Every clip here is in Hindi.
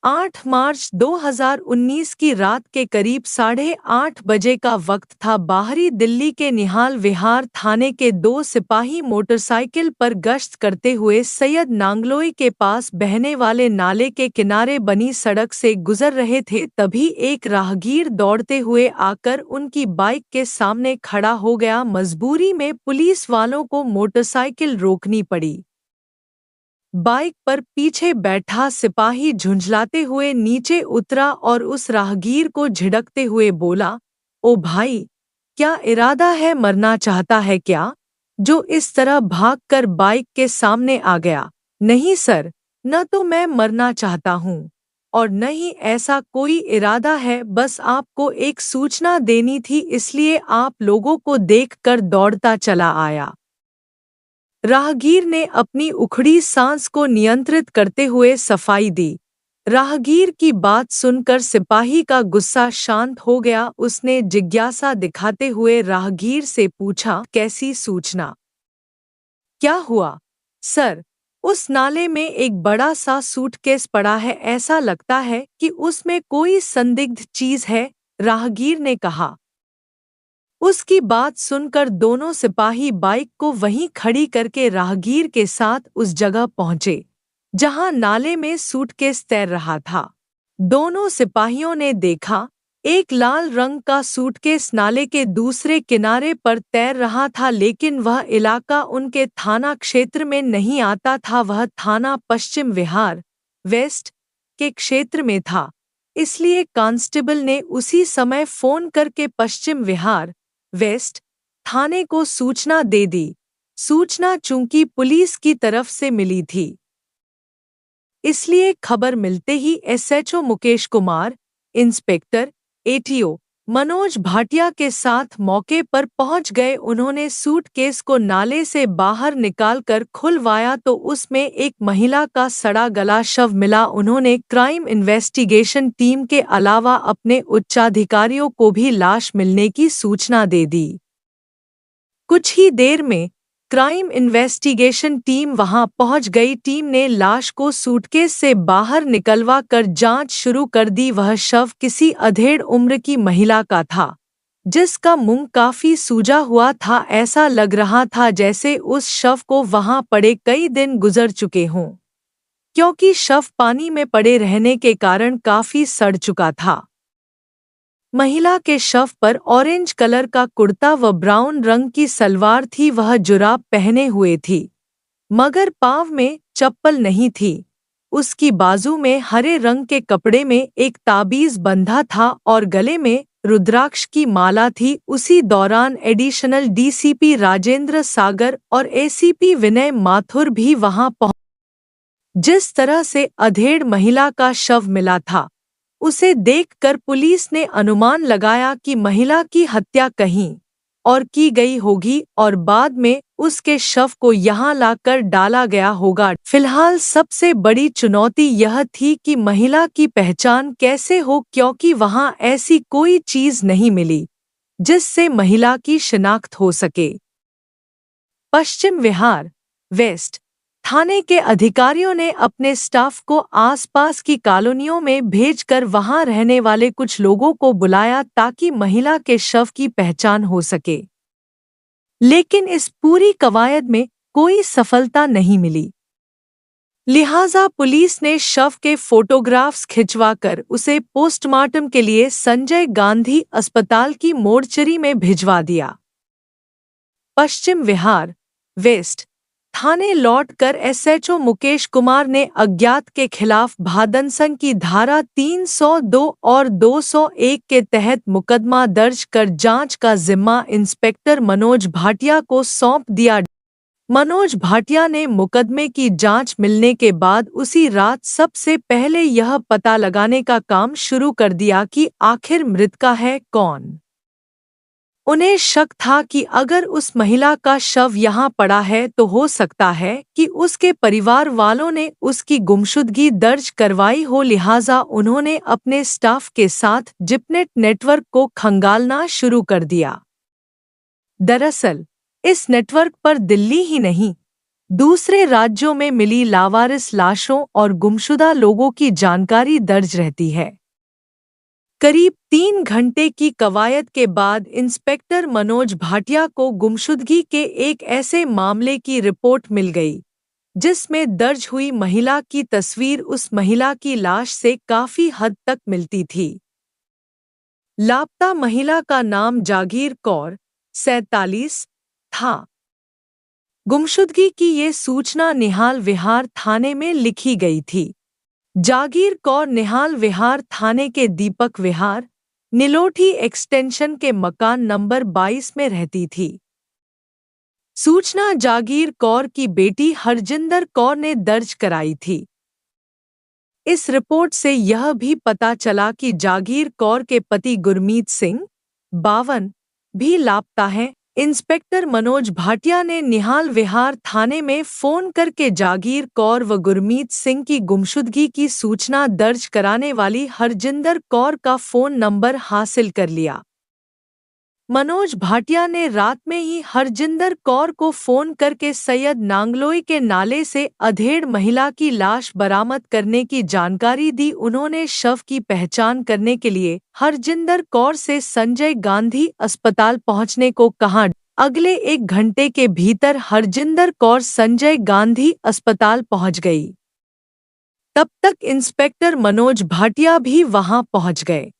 8 मार्च 2019 की रात के करीब 8:30 बजे का वक्त था। बाहरी दिल्ली के निहाल विहार थाने के दो सिपाही मोटरसाइकिल पर गश्त करते हुए सैयद नांगलोई के पास बहने वाले नाले के किनारे बनी सड़क से गुजर रहे थे। तभी एक राहगीर दौड़ते हुए आकर उनकी बाइक के सामने खड़ा हो गया। मजबूरी में पुलिस वालों को मोटरसाइकिल रोकनी पड़ी। बाइक पर पीछे बैठा सिपाही झुंझलाते हुए नीचे उतरा और उस राहगीर को झिड़कते हुए बोला, ओ भाई, क्या इरादा है, मरना चाहता है क्या, जो इस तरह भागकर बाइक के सामने आ गया? नहीं सर, न तो मैं मरना चाहता हूँ और न ही ऐसा कोई इरादा है, बस आपको एक सूचना देनी थी, इसलिए आप लोगों को देखकर दौड़ता चला आया। राहगीर ने अपनी उखड़ी सांस को नियंत्रित करते हुए सफाई दी। राहगीर की बात सुनकर सिपाही का गुस्सा शांत हो गया। उसने जिज्ञासा दिखाते हुए राहगीर से पूछा, कैसी सूचना? क्या हुआ? सर, उस नाले में एक बड़ा सा सूटकेस पड़ा है, ऐसा लगता है कि उसमें कोई संदिग्ध चीज है, राहगीर ने कहा। उसकी बात सुनकर दोनों सिपाही बाइक को वहीं खड़ी करके राहगीर के साथ उस जगह पहुंचे जहां नाले में सूटकेस तैर रहा था। दोनों सिपाहियों ने देखा, एक लाल रंग का सूटकेस नाले के दूसरे किनारे पर तैर रहा था, लेकिन वह इलाका उनके थाना क्षेत्र में नहीं आता था। वह थाना पश्चिम विहार वेस्ट के क्षेत्र में था। इसलिए कांस्टेबल ने उसी समय फोन करके पश्चिम विहार वेस्ट थाने को सूचना दे दी। सूचना चूंकि पुलिस की तरफ से मिली थी, इसलिए खबर मिलते ही SHO Mukesh Kumar, inspector ATO Manoj Bhatia के साथ मौके पर पहुंच गए। उन्होंने सूटकेस को नाले से बाहर निकालकर खुलवाया तो उसमें एक महिला का सड़ा गला शव मिला। उन्होंने क्राइम इन्वेस्टिगेशन टीम के अलावा अपने उच्चाधिकारियों को भी लाश मिलने की सूचना दे दी। कुछ ही देर में क्राइम इन्वेस्टिगेशन टीम वहां पहुंच गई। टीम ने लाश को सूटकेस से बाहर निकलवा कर जांच शुरू कर दी। वह शव किसी अधेड़ उम्र की महिला का था, जिसका मुंह काफी सूजा हुआ था। ऐसा लग रहा था जैसे उस शव को वहां पड़े कई दिन गुजर चुके हों, क्योंकि शव पानी में पड़े रहने के कारण काफी सड़ चुका था। महिला के शव पर ऑरेंज कलर का कुर्ता व ब्राउन रंग की सलवार थी। वह जुराब पहने हुए थी, मगर पांव में चप्पल नहीं थी। उसकी बाजू में हरे रंग के कपड़े में एक ताबीज बंधा था और गले में रुद्राक्ष की माला थी। उसी दौरान एडिशनल डीसीपी राजेंद्र सागर और एसीपी विनय माथुर भी वहां पहुंचे। जिस तरह से अधेड़ महिला का शव मिला था, उसे देखकर पुलिस ने अनुमान लगाया कि महिला की हत्या कहीं और की गई होगी और बाद में उसके शव को यहां लाकर डाला गया होगा। फिलहाल सबसे बड़ी चुनौती यह थी कि महिला की पहचान कैसे हो, क्योंकि वहां ऐसी कोई चीज नहीं मिली जिससे महिला की शिनाख्त हो सके। पश्चिम विहार वेस्ट थाने के अधिकारियों ने अपने स्टाफ को आसपास की कॉलोनियों में भेजकर वहां रहने वाले कुछ लोगों को बुलाया ताकि महिला के शव की पहचान हो सके, लेकिन इस पूरी कवायद में कोई सफलता नहीं मिली। लिहाजा पुलिस ने शव के फोटोग्राफ्स खिंचवाकर उसे पोस्टमार्टम के लिए संजय गांधी अस्पताल की मोर्चरी में भिजवा दिया। पश्चिम विहार वेस्ट थाने लौटकर एसएचओ मुकेश कुमार ने अज्ञात के खिलाफ भादनसन की धारा 302 और 201 के तहत मुकदमा दर्ज कर जांच का जिम्मा इंस्पेक्टर मनोज भाटिया को सौंप दिया। मनोज भाटिया ने मुकदमे की जांच मिलने के बाद उसी रात सबसे पहले यह पता लगाने का काम शुरू कर दिया कि आखिर मृतका है कौन। उन्हें शक था कि अगर उस महिला का शव यहाँ पड़ा है तो हो सकता है कि उसके परिवार वालों ने उसकी गुमशुदगी दर्ज करवाई हो। लिहाजा उन्होंने अपने स्टाफ के साथ जिपनेट नेटवर्क को खंगालना शुरू कर दिया। दरअसल इस नेटवर्क पर दिल्ली ही नहीं, दूसरे राज्यों में मिली लावारिस लाशों और गुमशुदा लोगों की जानकारी दर्ज रहती है। करीब 3 घंटे की कवायद के बाद इंस्पेक्टर मनोज भाटिया को गुमशुदगी के एक ऐसे मामले की रिपोर्ट मिल गई जिसमें दर्ज हुई महिला की तस्वीर उस महिला की लाश से काफी हद तक मिलती थी। लापता महिला का नाम जागीर कौर 47 था। गुमशुदगी की ये सूचना निहाल विहार थाने में लिखी गई थी। जागीर कौर निहाल विहार थाने के दीपक विहार निलोठी एक्सटेंशन के मकान नंबर 22 में रहती थी। सूचना जागीर कौर की बेटी हरजिंदर कौर ने दर्ज कराई थी। इस रिपोर्ट से यह भी पता चला कि जागीर कौर के पति गुरमीत सिंह 52 भी लापता हैं। इंस्पेक्टर मनोज भाटिया ने निहाल विहार थाने में फोन करके जागीर कौर व गुरमीत सिंह की गुमशुदगी की सूचना दर्ज कराने वाली हरजिंदर कौर का फोन नंबर हासिल कर लिया। मनोज भाटिया ने रात में ही हरजिंदर कौर को फोन करके सैयद नांगलोई के नाले से अधेड़ महिला की लाश बरामद करने की जानकारी दी। उन्होंने शव की पहचान करने के लिए हरजिंदर कौर से संजय गांधी अस्पताल पहुंचने को कहा। अगले 1 घंटे के भीतर हरजिंदर कौर संजय गांधी अस्पताल पहुंच गई। तब तक इंस्पेक्टर मनोज भाटिया भी वहां पहुंच गए।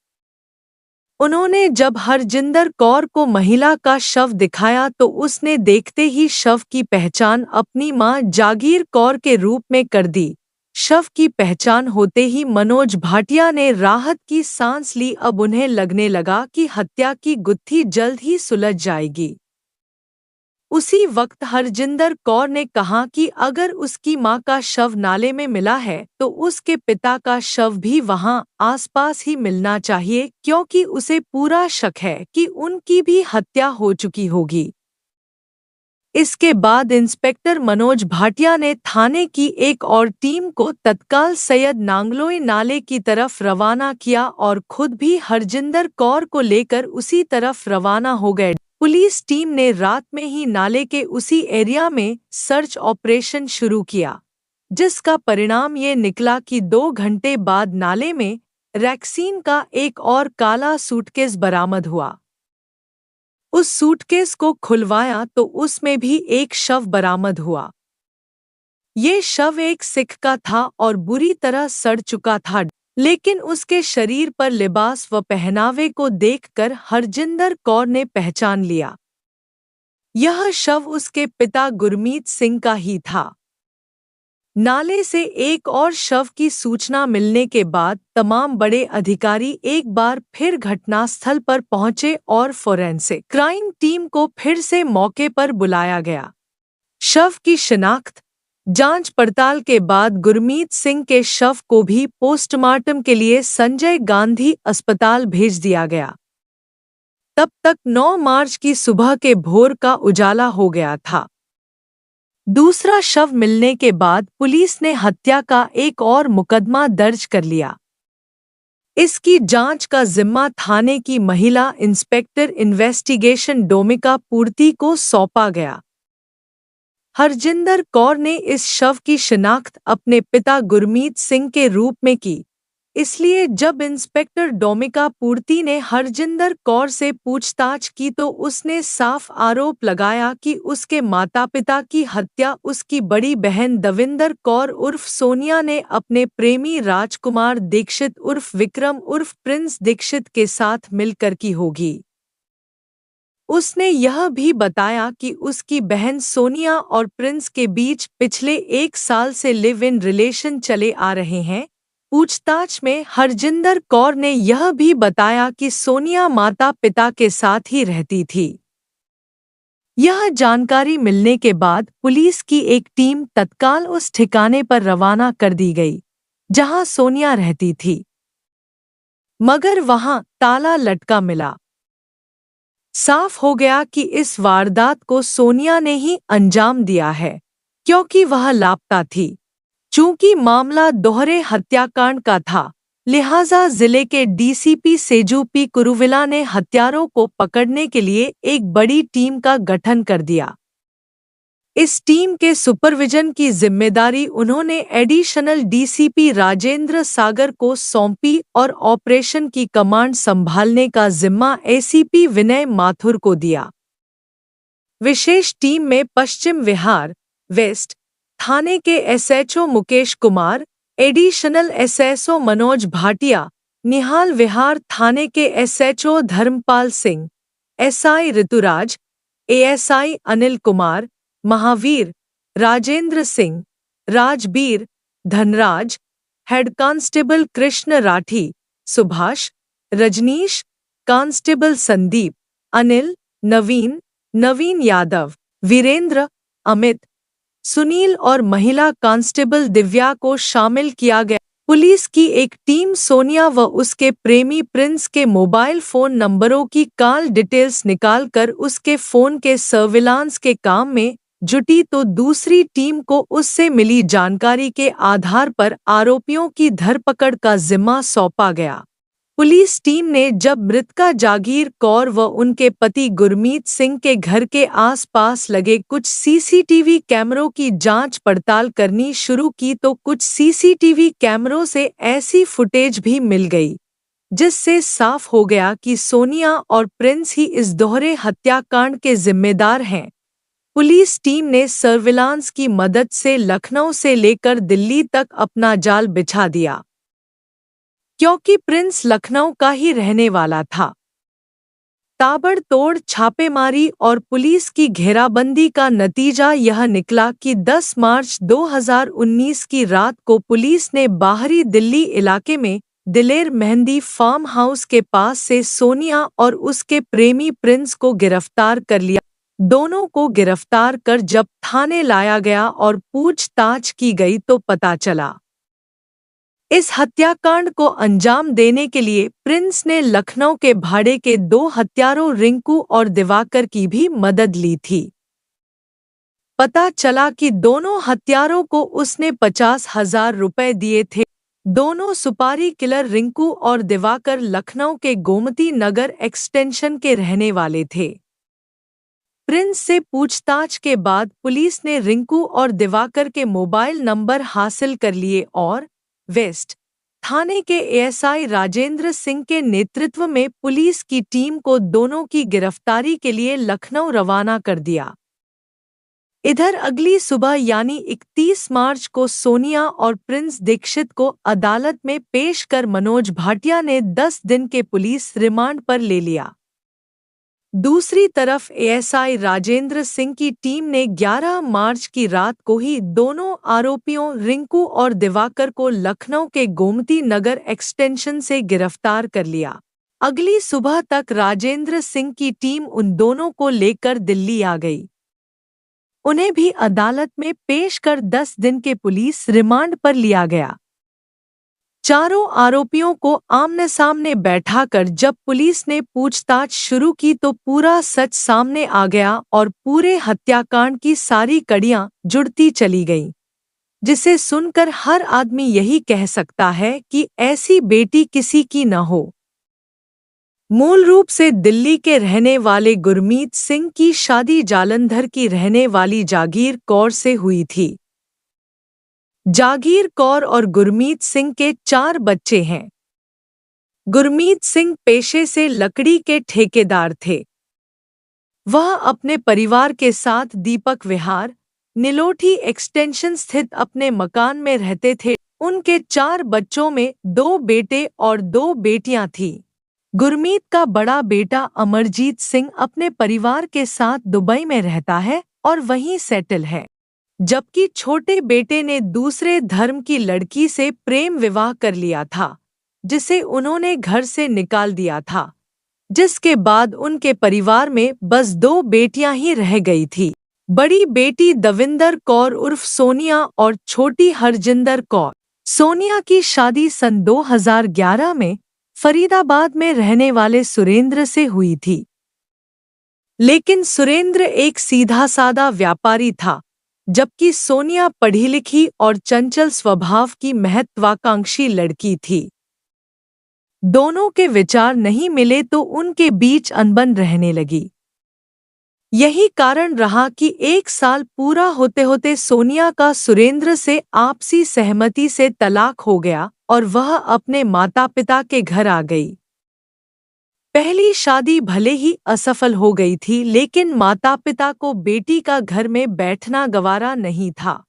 उन्होंने जब हरजिंदर कौर को महिला का शव दिखाया तो उसने देखते ही शव की पहचान अपनी मां जागीर कौर के रूप में कर दी। शव की पहचान होते ही मनोज भाटिया ने राहत की सांस ली। अब उन्हें लगने लगा कि हत्या की गुत्थी जल्द ही सुलझ जाएगी। उसी वक्त हरजिंदर कौर ने कहा कि अगर उसकी मां का शव नाले में मिला है तो उसके पिता का शव भी वहां आसपास ही मिलना चाहिए, क्योंकि उसे पूरा शक है कि उनकी भी हत्या हो चुकी होगी। इसके बाद इंस्पेक्टर मनोज भाटिया ने थाने की एक और टीम को तत्काल सैयद नांगलोई नाले की तरफ रवाना किया और खुद भी हरजिंदर कौर को लेकर उसी तरफ रवाना हो गए। पुलिस टीम ने रात में ही नाले के उसी एरिया में सर्च ऑपरेशन शुरू किया, जिसका परिणाम ये निकला कि 2 घंटे बाद नाले में रैक्सीन का एक और काला सूटकेस बरामद हुआ। उस सूटकेस को खुलवाया तो उसमें भी एक शव बरामद हुआ। ये शव एक सिख का था और बुरी तरह सड़ चुका था, लेकिन उसके शरीर पर लिबास व पहनावे को देखकर हरजिंदर कौर ने पहचान लिया। यह शव उसके पिता गुरमीत सिंह का ही था। नाले से एक और शव की सूचना मिलने के बाद तमाम बड़े अधिकारी एक बार फिर घटनास्थल पर पहुंचे और फोरेंसिक क्राइम टीम को फिर से मौके पर बुलाया गया। शव की शिनाख्त, जांच पड़ताल के बाद गुरमीत सिंह के शव को भी पोस्टमार्टम के लिए संजय गांधी अस्पताल भेज दिया गया। तब तक 9 मार्च की सुबह के भोर का उजाला हो गया था। दूसरा शव मिलने के बाद पुलिस ने हत्या का एक और मुकदमा दर्ज कर लिया। इसकी जांच का जिम्मा थाने की महिला इंस्पेक्टर इन्वेस्टिगेशन डोमिका पूर्ति को सौंपा गया। हरजिंदर कौर ने इस शव की शिनाख्त अपने पिता गुरमीत सिंह के रूप में की, इसलिए जब इंस्पेक्टर डोमिका पूर्ति ने हरजिंदर कौर से पूछताछ की तो उसने साफ आरोप लगाया कि उसके माता-पिता की हत्या उसकी बड़ी बहन दविंदर कौर उर्फ सोनिया ने अपने प्रेमी राजकुमार दीक्षित उर्फ विक्रम उर्फ प्रिंस दीक्षित के साथ मिलकर की होगी। उसने यह भी बताया कि उसकी बहन सोनिया और प्रिंस के बीच पिछले 1 साल से लिव इन रिलेशन चले आ रहे हैं। पूछताछ में हरजिंदर कौर ने यह भी बताया कि सोनिया माता पिता के साथ ही रहती थी। यह जानकारी मिलने के बाद पुलिस की एक टीम तत्काल उस ठिकाने पर रवाना कर दी गई जहां सोनिया रहती थी, मगर वहां ताला लटका मिला। साफ हो गया कि इस वारदात को सोनिया ने ही अंजाम दिया है, क्योंकि वह लापता थी। चूंकि मामला दोहरे हत्याकांड का था, लिहाजा जिले के डीसीपी सेजू पी कुरुविला ने हत्यारों को पकड़ने के लिए एक बड़ी टीम का गठन कर दिया। इस टीम के सुपरविजन की जिम्मेदारी उन्होंने एडिशनल डीसीपी राजेंद्र सागर को सौंपी और ऑपरेशन की कमांड संभालने का जिम्मा एसीपी विनय माथुर को दिया। विशेष टीम में पश्चिम विहार वेस्ट थाने के SHO Mukesh Kumar, additional SSO Manoj Bhatia, Nihal Vihar थाने के SHO Dharampal Singh, SI Rituraj, ASI Anil Kumar, Mahavir, Rajendra Singh, Rajbir, Dhanraj, head constable Krishna Rathi, Subhash, Rajnish, constable Sandeep, Anil, Naveen Yadav, Virendra, Amit, Sunil और महिला कांस्टेबल दिव्या को शामिल किया गया। पुलिस की एक टीम सोनिया व उसके प्रेमी प्रिंस के मोबाइल फोन नंबरों की कॉल डिटेल्स निकालकर उसके फोन के सर्विलांस के काम में जुटी तो दूसरी टीम को उससे मिली जानकारी के आधार पर आरोपियों की धरपकड़ का जिम्मा सौंपा गया। पुलिस टीम ने जब मृतका जागीर कौर व उनके पति गुरमीत सिंह के घर के आसपास लगे कुछ सीसीटीवी कैमरों की जांच पड़ताल करनी शुरू की तो कुछ सीसीटीवी कैमरों से ऐसी फुटेज भी मिल गई जिससे साफ हो गया कि सोनिया और प्रिंस ही इस दोहरे हत्याकांड के जिम्मेदार हैं। पुलिस टीम ने सर्विलांस की मदद से लखनऊ से लेकर दिल्ली तक अपना जाल बिछा दिया, क्योंकि प्रिंस लखनऊ का ही रहने वाला था। ताबड़तोड़ छापेमारी और पुलिस की घेराबंदी का नतीजा यह निकला कि 10 मार्च 2019 की रात को पुलिस ने बाहरी दिल्ली इलाके में दिलेर मेहंदी फार्म हाउस के पास से सोनिया और उसके प्रेमी प्रिंस को गिरफ्तार कर लिया। दोनों को गिरफ्तार कर जब थाने लाया गया और पूछताछ की गई तो पता चला इस हत्याकांड को अंजाम देने के लिए प्रिंस ने लखनऊ के भाड़े के 2 हत्यारों रिंकू और दिवाकर की भी मदद ली थी। पता चला कि दोनों हत्यारों को उसने 50,000 रुपए दिए थे। दोनों सुपारी किलर रिंकू और दिवाकर लखनऊ के गोमती नगर एक्सटेंशन के रहने वाले थे। प्रिंस से पूछताछ के बाद पुलिस ने रिंकू और दिवाकर के मोबाइल नंबर हासिल कर लिए और वेस्ट थाने के एएसआई राजेंद्र सिंह के नेतृत्व में पुलिस की टीम को दोनों की गिरफ्तारी के लिए लखनऊ रवाना कर दिया। इधर अगली सुबह यानी 31 मार्च को सोनिया और प्रिंस दीक्षित को अदालत में पेश कर मनोज भाटिया ने 10 दिन के पुलिस रिमांड पर ले लिया। दूसरी तरफ एएसआई राजेंद्र सिंह की टीम ने 11 मार्च की रात को ही दोनों आरोपियों रिंकू और दिवाकर को लखनऊ के गोमती नगर एक्सटेंशन से गिरफ्तार कर लिया। अगली सुबह तक राजेंद्र सिंह की टीम उन दोनों को लेकर दिल्ली आ गई। उन्हें भी अदालत में पेश कर 10 दिन के पुलिस रिमांड पर लिया गया। चारों आरोपियों को आमने सामने बैठाकर जब पुलिस ने पूछताछ शुरू की तो पूरा सच सामने आ गया और पूरे हत्याकांड की सारी कड़ियां जुड़ती चली गईं, जिसे सुनकर हर आदमी यही कह सकता है कि ऐसी बेटी किसी की न हो। मूल रूप से दिल्ली के रहने वाले गुरमीत सिंह की शादी जालंधर की रहने वाली जागीर कौर से हुई थी। जागीर कौर और गुरमीत सिंह के 4 बच्चे हैं। गुरमीत सिंह पेशे से लकड़ी के ठेकेदार थे। वह अपने परिवार के साथ दीपक विहार, नीलोठी एक्सटेंशन स्थित अपने मकान में रहते थे। उनके 4 बच्चों में 2 बेटे और 2 बेटियां थीं। गुरमीत का बड़ा बेटा अमरजीत सिंह अपने परिवार के साथ दुबई में रहता है और वहीं सेटल है, जबकि छोटे बेटे ने दूसरे धर्म की लड़की से प्रेम विवाह कर लिया था, जिसे उन्होंने घर से निकाल दिया था, जिसके बाद उनके परिवार में बस 2 बेटियां ही रह गई थी। बड़ी बेटी दविंदर कौर उर्फ सोनिया और छोटी हरजिंदर कौर। सोनिया की शादी सन 2011 में फरीदाबाद में रहने वाले सुरेंद्र से हुई थी, लेकिन सुरेंद्र एक सीधा सादा व्यापारी था, जबकि सोनिया पढ़ी लिखी और चंचल स्वभाव की महत्वाकांक्षी लड़की थी। दोनों के विचार नहीं मिले तो उनके बीच अनबन रहने लगी। यही कारण रहा कि 1 साल पूरा होते होते सोनिया का सुरेंद्र से आपसी सहमति से तलाक हो गया और वह अपने माता पिता के घर आ गई। पहली शादी भले ही असफल हो गई थी, लेकिन माता पिता को बेटी का घर में बैठना गवारा नहीं था।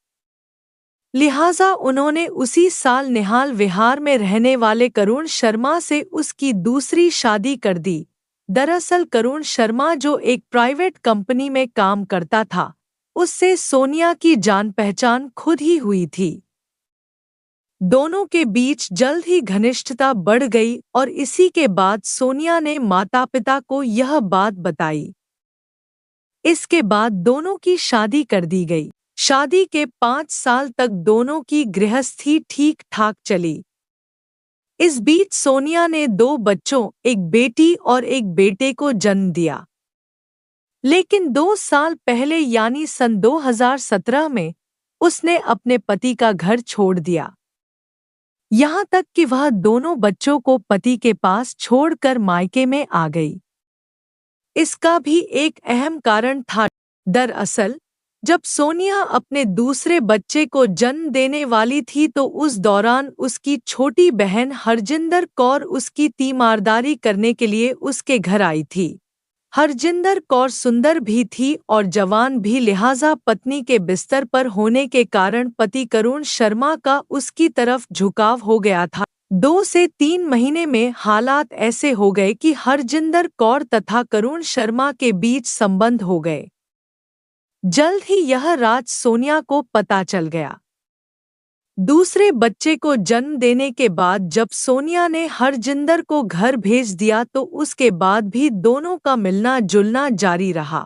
लिहाजा उन्होंने उसी साल निहाल विहार में रहने वाले करुण शर्मा से उसकी दूसरी शादी कर दी। दरअसल करुण शर्मा, जो एक प्राइवेट कंपनी में काम करता था, उससे सोनिया की जान पहचान खुद ही हुई थी। दोनों के बीच जल्द ही घनिष्ठता बढ़ गई और इसी के बाद सोनिया ने माता पिता को यह बात बताई। इसके बाद दोनों की शादी कर दी गई। शादी के 5 साल तक दोनों की गृहस्थी ठीक ठाक चली। इस बीच सोनिया ने 2 बच्चों, एक बेटी और एक बेटे को जन्म दिया। लेकिन 2 साल पहले यानी सन 2017 में उसने अपने पति का घर छोड़ दिया। यहाँ तक कि वह दोनों बच्चों को पति के पास छोड़कर मायके में आ गई। इसका भी एक अहम कारण था। दरअसल जब सोनिया अपने दूसरे बच्चे को जन्म देने वाली थी तो उस दौरान उसकी छोटी बहन हरजिंदर कौर उसकी तीमारदारी करने के लिए उसके घर आई थी। हरजिंदर कौर सुंदर भी थी और जवान भी, लिहाजा पत्नी के बिस्तर पर होने के कारण पति करुण शर्मा का उसकी तरफ झुकाव हो गया था। 2 से 3 महीने में हालात ऐसे हो गए कि हरजिंदर कौर तथा करुण शर्मा के बीच संबंध हो गए। जल्द ही यह राज सोनिया को पता चल गया। दूसरे बच्चे को जन्म देने के बाद जब सोनिया ने हरजिंदर को घर भेज दिया तो उसके बाद भी दोनों का मिलना जुलना जारी रहा।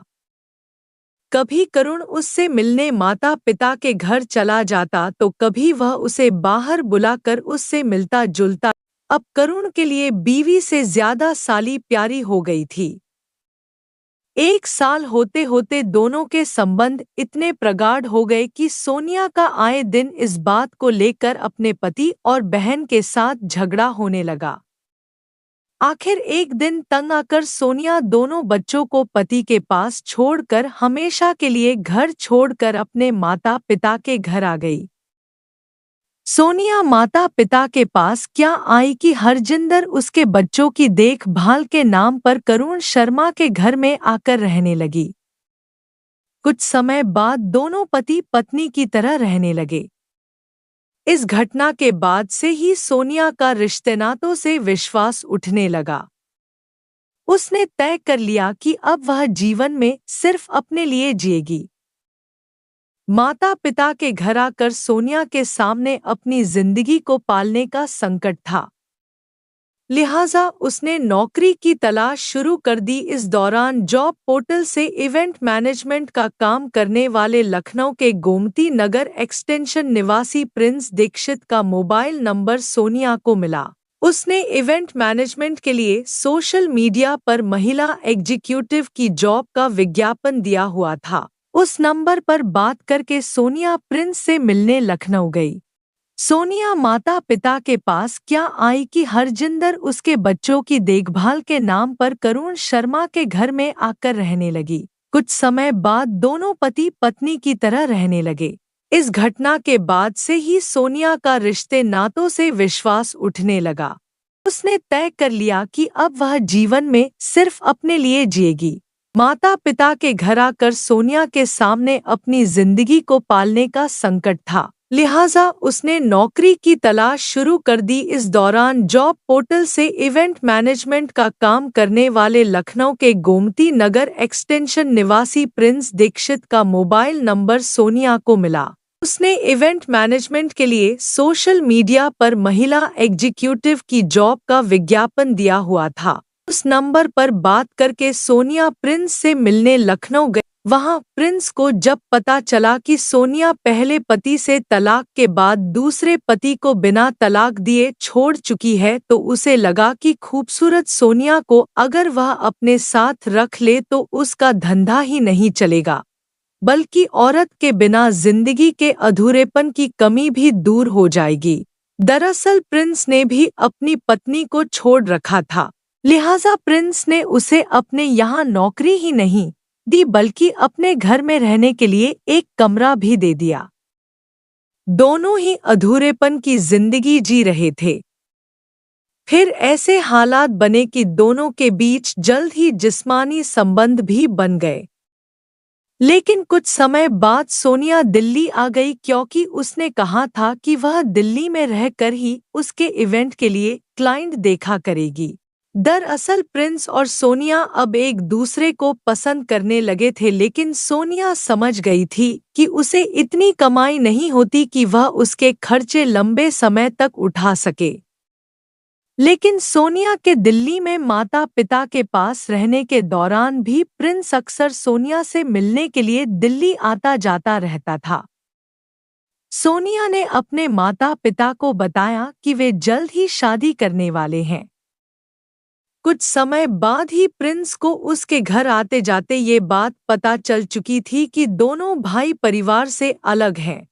कभी करुण उससे मिलने माता पिता के घर चला जाता तो कभी वह उसे बाहर बुलाकर उससे मिलता जुलता। अब करुण के लिए बीवी से ज्यादा साली प्यारी हो गई थी। 1 साल होते होते दोनों के संबंध इतने प्रगाढ़ हो गए कि सोनिया का आए दिन इस बात को लेकर अपने पति और बहन के साथ झगड़ा होने लगा। आखिर एक दिन तंग आकर सोनिया दोनों बच्चों को पति के पास छोड़कर हमेशा के लिए घर छोड़कर अपने माता पिता के घर आ गई। सोनिया माता पिता के पास क्या आई कि हरजिंदर उसके बच्चों की देखभाल के नाम पर करुण शर्मा के घर में आकर रहने लगी। कुछ समय बाद दोनों पति पत्नी की तरह रहने लगे। इस घटना के बाद से ही सोनिया का रिश्तेनातों से विश्वास उठने लगा। उसने तय कर लिया कि अब वह जीवन में सिर्फ अपने लिए जिएगी। माता पिता के घर आकर सोनिया के सामने अपनी जिंदगी को पालने का संकट था। लिहाजा उसने नौकरी की तलाश शुरू कर दी। इस दौरान जॉब पोर्टल से इवेंट मैनेजमेंट का काम करने वाले लखनऊ के गोमती नगर एक्सटेंशन निवासी प्रिंस दीक्षित का मोबाइल नंबर सोनिया को मिला। उसने इवेंट मैनेजमेंट के लिए सोशल मीडिया पर महिला एग्जीक्यूटिव की जॉब का विज्ञापन दिया हुआ था। उस नंबर पर बात करके सोनिया प्रिंस से मिलने लखनऊ गई। सोनिया माता पिता के पास क्या आई कि हरजिंदर उसके बच्चों की देखभाल के नाम पर करुण शर्मा के घर में आकर रहने लगी। कुछ समय बाद दोनों पति पत्नी की तरह रहने लगे। इस घटना के बाद से ही सोनिया का रिश्ते नातों से विश्वास उठने लगा। उसने तय कर लिया कि अब वह जीवन में सिर्फ अपने लिए जिएगी। माता पिता के घर आकर सोनिया के सामने अपनी जिंदगी को पालने का संकट था। लिहाजा उसने नौकरी की तलाश शुरू कर दी। इस दौरान जॉब पोर्टल से इवेंट मैनेजमेंट का काम करने वाले लखनऊ के गोमती नगर एक्सटेंशन निवासी प्रिंस दीक्षित का मोबाइल नंबर सोनिया को मिला। उसने इवेंट मैनेजमेंट के लिए सोशल मीडिया पर महिला एग्जीक्यूटिव की जॉब का विज्ञापन दिया हुआ था। उस नंबर पर बात करके सोनिया प्रिंस से मिलने लखनऊ गई। वहां प्रिंस को जब पता चला कि सोनिया पहले पति से तलाक के बाद दूसरे पति को बिना तलाक दिए छोड़ चुकी है तो उसे लगा कि खूबसूरत सोनिया को अगर वह अपने साथ रख ले तो उसका धंधा ही नहीं चलेगा, बल्कि औरत के बिना जिंदगी के अधूरेपन की कमी भी दूर हो जाएगी। दरअसल प्रिंस ने भी अपनी पत्नी को छोड़ रखा था। लिहाजा प्रिंस ने उसे अपने यहाँ नौकरी ही नहीं दी बल्कि अपने घर में रहने के लिए एक कमरा भी दे दिया। दोनों ही अधूरेपन की जिंदगी जी रहे थे। फिर ऐसे हालात बने कि दोनों के बीच जल्द ही जिस्मानी संबंध भी बन गए। लेकिन कुछ समय बाद सोनिया दिल्ली आ गई क्योंकि उसने कहा था कि वह दिल्ली में रहकर ही उसके इवेंट के लिए क्लाइंट देखा करेगी। दरअसल प्रिंस और सोनिया अब एक दूसरे को पसंद करने लगे थे, लेकिन सोनिया समझ गई थी कि उसे इतनी कमाई नहीं होती कि वह उसके खर्चे लंबे समय तक उठा सके। लेकिन सोनिया के दिल्ली में माता पिता के पास रहने के दौरान भी प्रिंस अक्सर सोनिया से मिलने के लिए दिल्ली आता जाता रहता था। सोनिया ने अपने माता पिता को बताया कि वे जल्द ही शादी करने वाले हैं। कुछ समय बाद ही प्रिंस को उसके घर आते जाते ये बात पता चल चुकी थी कि दोनों भाई परिवार से अलग हैं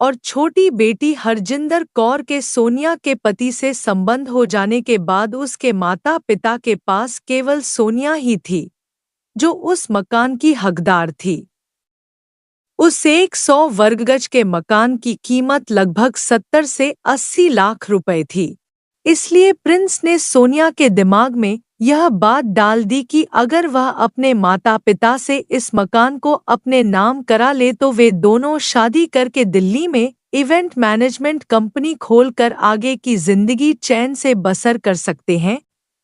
और छोटी बेटी हरजिंदर कौर के सोनिया के पति से संबंध हो जाने के बाद उसके माता पिता के पास केवल सोनिया ही थी जो उस मकान की हकदार थी। उस 100 वर्गगज के मकान की कीमत लगभग 70 से 80 लाख रुपए थी। इसलिए प्रिंस ने सोनिया के दिमाग में यह बात डाल दी कि अगर वह अपने माता पिता से इस मकान को अपने नाम करा ले तो वे दोनों शादी करके दिल्ली में इवेंट मैनेजमेंट कंपनी खोलकर आगे की जिंदगी चैन से बसर कर सकते हैं।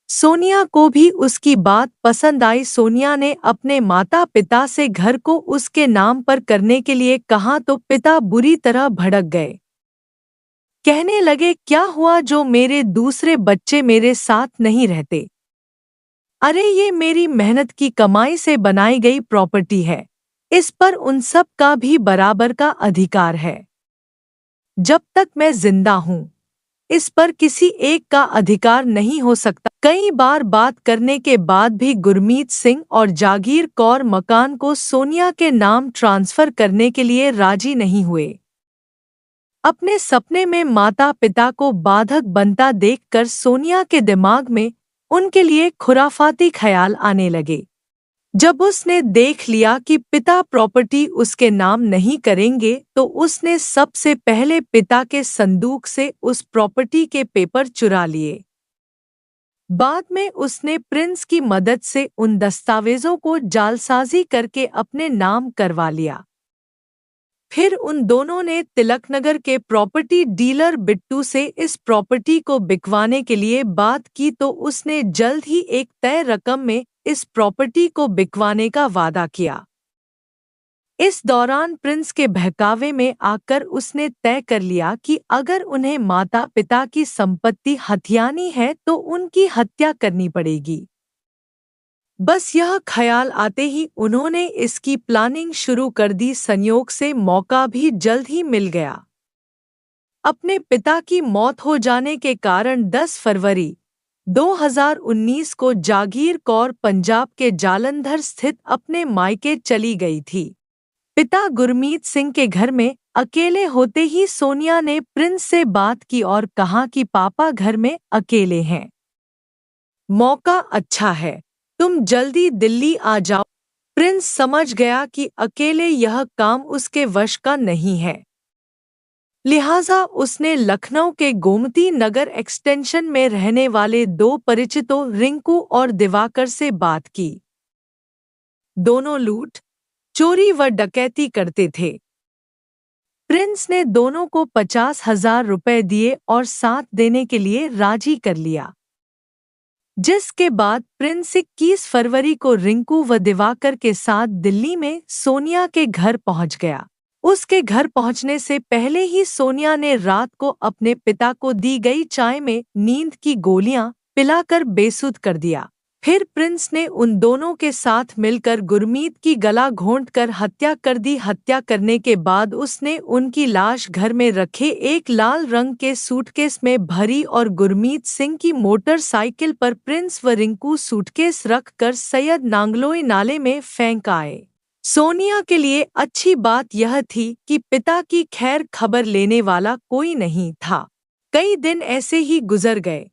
सोनिया को भी उसकी बात पसंद आई। सोनिया ने अपने माता पिता से घर को उसके नाम पर करने के लिए कहा तो पिता बुरी तरह भड़क गए। कहने लगे, क्या हुआ जो मेरे दूसरे बच्चे मेरे साथ नहीं रहते? अरे ये मेरी मेहनत की कमाई से बनाई गई प्रॉपर्टी है, इस पर उन सब का भी बराबर का अधिकार है। जब तक मैं जिंदा हूँ इस पर किसी एक का अधिकार नहीं हो सकता। कई बार बात करने के बाद भी गुरमीत सिंह और जागीर कौर मकान को सोनिया के नाम ट्रांसफर करने के लिए राजी नहीं हुए। अपने सपने में माता पिता को बाधक बनता देखकर सोनिया के दिमाग में उनके लिए खुराफाती ख्याल आने लगे। जब उसने देख लिया कि पिता प्रॉपर्टी उसके नाम नहीं करेंगे तो उसने सबसे पहले पिता के संदूक से उस प्रॉपर्टी के पेपर चुरा लिए। बाद में उसने प्रिंस की मदद से उन दस्तावेजों को जालसाजी करके अपने नाम करवा लिया। फिर उन दोनों ने तिलकनगर के प्रॉपर्टी डीलर बिट्टू से इस प्रॉपर्टी को बिकवाने के लिए बात की तो उसने जल्द ही एक तय रकम में इस प्रॉपर्टी को बिकवाने का वादा किया। इस दौरान प्रिंस के बहकावे में आकर उसने तय कर लिया कि अगर उन्हें माता पिता की संपत्ति हथियानी है तो उनकी हत्या करनी पड़ेगी। बस यह ख्याल आते ही उन्होंने इसकी प्लानिंग शुरू कर दी। संयोग से मौका भी जल्द ही मिल गया। अपने पिता की मौत हो जाने के कारण 10 फरवरी 2019 को जागीर कौर पंजाब के जालंधर स्थित अपने मायके चली गई थी। पिता गुरमीत सिंह के घर में अकेले होते ही सोनिया ने प्रिंस से बात की और कहा कि पापा घर में अकेले हैं, मौका अच्छा है, तुम जल्दी दिल्ली आ जाओ। प्रिंस समझ गया कि अकेले यह काम उसके वश का नहीं है, लिहाजा उसने लखनऊ के गोमती नगर एक्सटेंशन में रहने वाले 2 परिचितों रिंकू और दिवाकर से बात की। दोनों लूट, चोरी व डकैती करते थे। प्रिंस ने दोनों को 50,000 रुपए दिए और साथ देने के लिए राजी कर लिया, जिसके बाद प्रिंस 21 फरवरी को रिंकू व दिवाकर के साथ दिल्ली में सोनिया के घर पहुंच गया। उसके घर पहुंचने से पहले ही सोनिया ने रात को अपने पिता को दी गई चाय में नींद की गोलियां पिलाकर बेसुध कर दिया। फिर प्रिंस ने उन दोनों के साथ मिलकर गुरमीत की गला घोंटकर हत्या कर दी। हत्या करने के बाद उसने उनकी लाश घर में रखे एक लाल रंग के सूटकेस में भरी और गुरमीत सिंह की मोटरसाइकिल पर प्रिंस व रिंकू सूटकेस रख कर सैयद नांगलोई नाले में फेंक आए। सोनिया के लिए अच्छी बात यह थी कि पिता की खैर खबर लेने वाला कोई नहीं था। कई दिन ऐसे ही गुजर गए।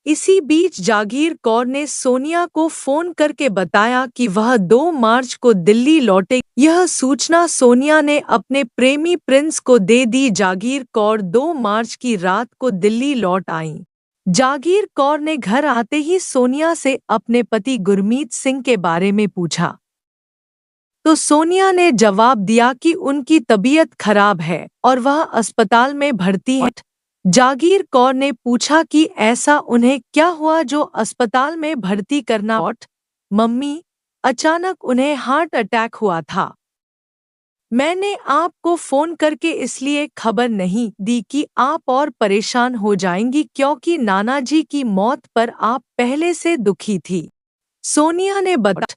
इसी बीच जागीर कौर ने सोनिया को फोन करके बताया कि वह 2 मार्च को दिल्ली लौटे। यह सूचना सोनिया ने अपने प्रेमी प्रिंस को दे दी। जागीर कौर 2 मार्च की रात को दिल्ली लौट आईं। जागीर कौर ने घर आते ही सोनिया से अपने पति गुरमीत सिंह के बारे में पूछा, तो सोनिया ने जवाब दिया कि उनकी तबीयत खराब है और वह अस्पताल में भर्ती है। जागीर कौर ने पूछा कि ऐसा उन्हें क्या हुआ जो अस्पताल में भर्ती करना पड़ा। मम्मी, अचानक उन्हें हार्ट अटैक हुआ था। मैंने आपको फोन करके इसलिए खबर नहीं दी कि आप और परेशान हो जाएंगी, क्योंकि नाना जी की मौत पर आप पहले से दुखी थी। सोनिया ने बताया,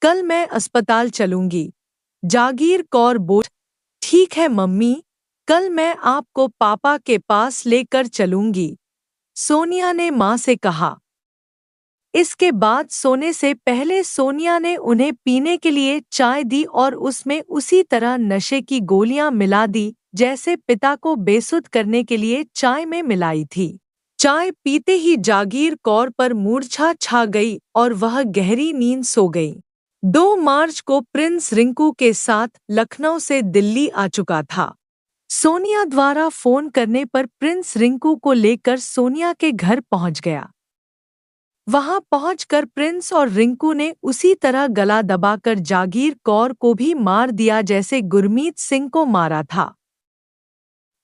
कल मैं अस्पताल चलूंगी। जागीर कौर बोली, ठीक है मम्मी, कल मैं आपको पापा के पास लेकर चलूंगी। सोनिया ने मां से कहा। इसके बाद सोने से पहले सोनिया ने उन्हें पीने के लिए चाय दी और उसमें उसी तरह नशे की गोलियां मिला दी जैसे पिता को बेसुध करने के लिए चाय में मिलाई थी। चाय पीते ही जागीर कौर पर मूर्छा छा गई और वह गहरी नींद सो गई। 2 मार्च को प्रिंस रिंकू के साथ लखनऊ से दिल्ली आ चुका था। सोनिया द्वारा फोन करने पर प्रिंस रिंकू को लेकर सोनिया के घर पहुंच गया। वहां पहुंचकर प्रिंस और रिंकू ने उसी तरह गला दबाकर जागीर कौर को भी मार दिया जैसे गुरमीत सिंह को मारा था।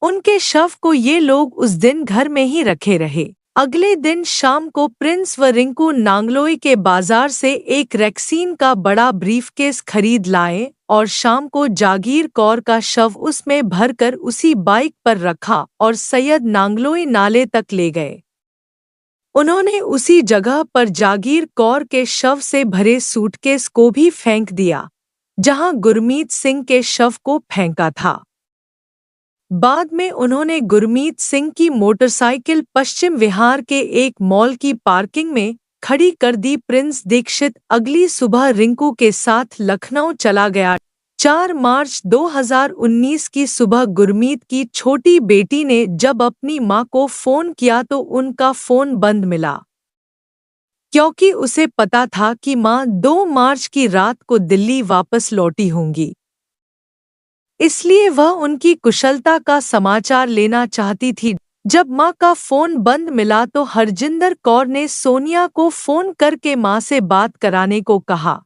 उनके शव को ये लोग उस दिन घर में ही रखे रहे। अगले दिन शाम को प्रिंस व रिंकू नांगलोई के बाजार से एक रेक्सीन का बड़ा ब्रीफकेस खरीद लाए और शाम को जागीर कौर का शव उसमें भरकर उसी बाइक पर रखा और सैयद नांगलोई नाले तक ले गए। उन्होंने उसी जगह पर जागीर कौर के शव से भरे सूटकेस को भी फेंक दिया जहां गुरमीत सिंह के शव को फेंका था। बाद में उन्होंने गुरमीत सिंह की मोटरसाइकिल पश्चिम विहार के एक मॉल की पार्किंग में खड़ी कर दी। प्रिंस दीक्षित अगली सुबह रिंकू के साथ लखनऊ चला गया। 4 मार्च 2019 की सुबह गुरमीत की छोटी बेटी ने जब अपनी मां को फोन किया तो उनका फोन बंद मिला, क्योंकि उसे पता था कि मां 2 मार्च की रात को दिल्ली वापस लौटी होंगी। इसलिए वह उनकी कुशलता का समाचार लेना चाहती थी। जब मां का फोन बंद मिला तो हरजिंदर कौर ने सोनिया को फोन करके मां से बात कराने को कहा।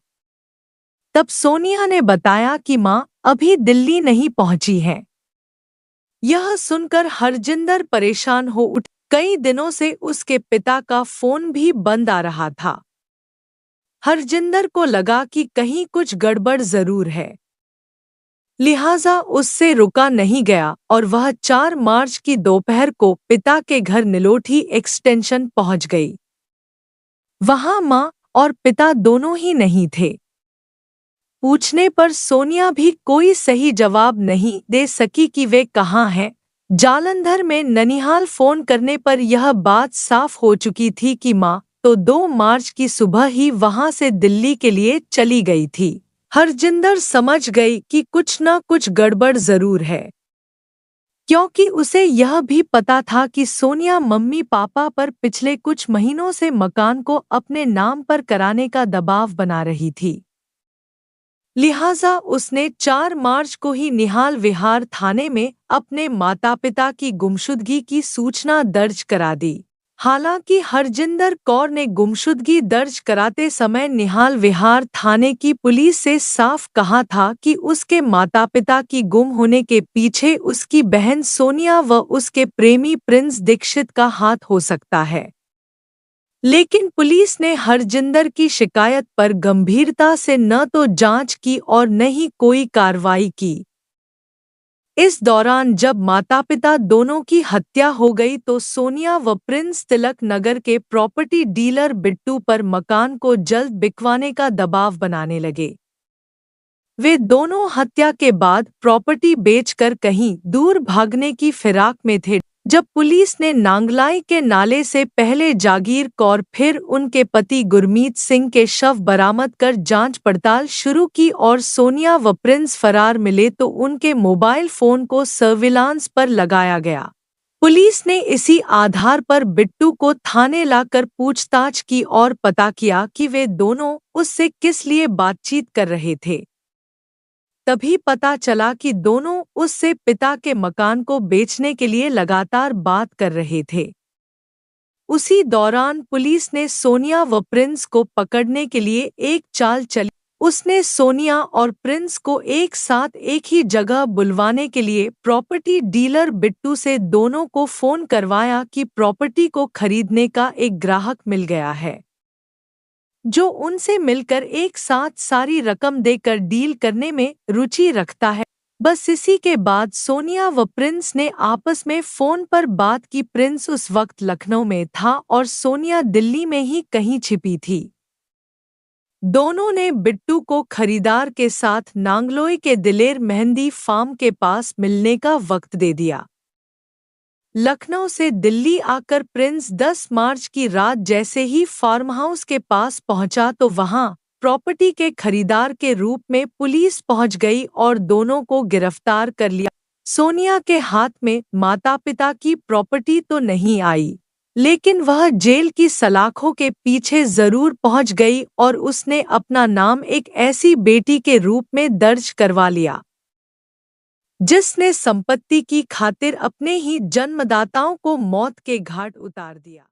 तब सोनिया ने बताया कि मां अभी दिल्ली नहीं पहुंची है। यह सुनकर हरजिंदर परेशान हो उठ। कई दिनों से उसके पिता का फोन भी बंद आ रहा था। हरजिंदर को लगा कि कहीं कुछ गड़बड़ जरूर है, लिहाजा उससे रुका नहीं गया और वह 4 मार्च की दोपहर को पिता के घर निलोठी एक्सटेंशन पहुंच गई। वहां मां और पिता दोनों ही नहीं थे। पूछने पर सोनिया भी कोई सही जवाब नहीं दे सकी कि वे कहाँ हैं। जालंधर में ननिहाल फोन करने पर यह बात साफ हो चुकी थी कि मां तो 2 मार्च की सुबह ही वहां से दिल्ली के लिए चली गई थी। हरजिंदर समझ गई कि कुछ न कुछ गड़बड़ जरूर है, क्योंकि उसे यह भी पता था कि सोनिया मम्मी पापा पर पिछले कुछ महीनों से मकान को अपने नाम पर कराने का दबाव बना रही थी। लिहाजा उसने 4 मार्च को ही निहाल विहार थाने में अपने माता पिता की गुमशुदगी की सूचना दर्ज करा दी। हालांकि हरजिंदर कौर ने गुमशुदगी दर्ज कराते समय निहाल विहार थाने की पुलिस से साफ कहा था कि उसके माता पिता की गुम होने के पीछे उसकी बहन सोनिया व उसके प्रेमी प्रिंस दीक्षित का हाथ हो सकता है। लेकिन पुलिस ने हरजिंदर की शिकायत पर गंभीरता से न तो जांच की और न ही कोई कार्रवाई की। इस दौरान जब माता-पिता दोनों की हत्या हो गई तो सोनिया व प्रिंस तिलक नगर के प्रॉपर्टी डीलर बिट्टू पर मकान को जल्द बिकवाने का दबाव बनाने लगे। वे दोनों हत्या के बाद प्रॉपर्टी बेचकर कहीं दूर भागने की फिराक में थे। जब पुलिस ने नांगलाई के नाले से पहले जागीर कौर फिर उनके पति गुरमीत सिंह के शव बरामद कर जांच पड़ताल शुरू की और सोनिया व प्रिंस फरार मिले तो उनके मोबाइल फोन को सर्विलांस पर लगाया गया। पुलिस ने इसी आधार पर बिट्टू को थाने लाकर पूछताछ की और पता किया कि वे दोनों उससे किस लिए बातचीत कर रहे थे। तभी पता चला कि दोनों उससे पिता के मकान को बेचने के लिए लगातार बात कर रहे थे। उसी दौरान पुलिस ने सोनिया व प्रिंस को पकड़ने के लिए एक चाल चली। उसने सोनिया और प्रिंस को एक साथ एक ही जगह बुलवाने के लिए प्रॉपर्टी डीलर बिट्टू से दोनों को फोन करवाया कि प्रॉपर्टी को खरीदने का एक ग्राहक मिल गया है, जो उनसे मिलकर एक साथ सारी रकम देकर डील करने में रुचि रखता है। बस इसी के बाद सोनिया व प्रिंस ने आपस में फोन पर बात की। प्रिंस उस वक्त लखनऊ में था और सोनिया दिल्ली में ही कहीं छिपी थी। दोनों ने बिट्टू को खरीदार के साथ नांगलोई के दिलेर मेहंदी फार्म के पास मिलने का वक्त दे दिया। लखनऊ से दिल्ली आकर प्रिंस 10 मार्च की रात जैसे ही फार्म हाउस के पास पहुंचा तो वहां प्रॉपर्टी के खरीदार के रूप में पुलिस पहुंच गई और दोनों को गिरफ्तार कर लिया। सोनिया के हाथ में माता पिता की प्रॉपर्टी तो नहीं आई, लेकिन वह जेल की सलाखों के पीछे जरूर पहुंच गई और उसने अपना नाम एक ऐसी बेटी के रूप में दर्ज करवा लिया जिसने संपत्ति की खातिर अपने ही जन्मदाताओं को मौत के घाट उतार दिया।